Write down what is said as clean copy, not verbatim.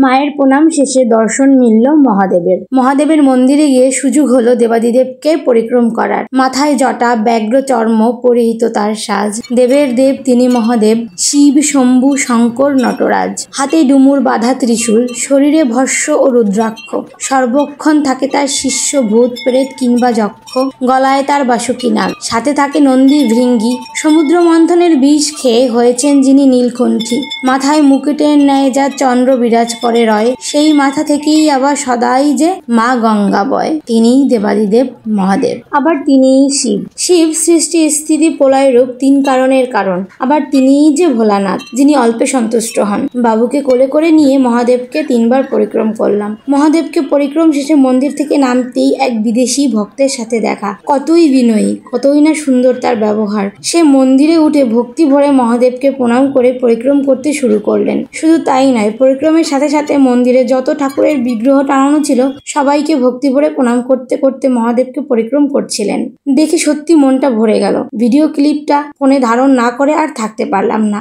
মায়ের প্রণাম শেষে দর্শন মিলল মহাদেবের। মহাদেবের মন্দিরে গিয়ে সুযোগ হলো দেবাদিদেবকে পরিক্রম করার। মাথায় জটা, ব্যাঘ্র চর্ম পরিহিত তার সাজ। দেবের দেব তিনি মহাদেব, শিব, শম্ভু, শঙ্কর, নটরাজ। হাতে ডুমুর বাঁধা ত্রিশূল, শরীরে ভস্ম ও রুদ্রাক্ষ। সর্বক্ষণ থাকে তার শিষ্য ভূত, প্রেত কিংবা যক্ষ। গলায় তার বাসুকী নাগ, সাথে থাকে নন্দী, ভৃঙ্গি। সমুদ্র মন্থনের বিষ খেয়ে হয়েছেন যিনি নীলকণ্ঠী। মাথায় মুকুটের ন্যায় যা চন্দ্র বিরাজ করে রয়, সেই মাথা থেকেই আবার সদাই যে মা গঙ্গা বয়। তিনিই দেবাদিদেব মহাদেব। আবার তিনিই শিব। শিব সৃষ্টি, স্থিতি, প্রলয় রূপ, তিন কারণের কারণ। আবার তিনিই যে ভোলানাথ, যিনি অল্পে সন্তুষ্ট হন। বাবুকে কোলে করে নিয়ে মহাদেবকে 3 বার পরিক্রম করলাম। মহাদেবকে পরিক্রম শেষে মন্দির থেকে নামতেই এক বিদেশি ভক্তের সাথে দেখা। কতই বিনয়ী, কতই না সুন্দর তার ব্যবহার। সে মন্দিরে উঠে ভক্তি ভরে মহাদেবকে প্রণাম করে পরিক্রম করতে শুরু করলেন। শুধু তাই নয়, পরিক্রমের সাথে সাথে মন্দিরে যত ঠাকুরের বিগ্রহ টানানো ছিল সবাইকে ভক্তি ভরে প্রণাম করতে করতে মহাদেবকে পরিক্রম করছিলেন। দেখে সত্যি মনটা ভরে গেল। ভিডিও ক্লিপটা ফোনে ধারণ না করে আর থাকতে পারলাম না।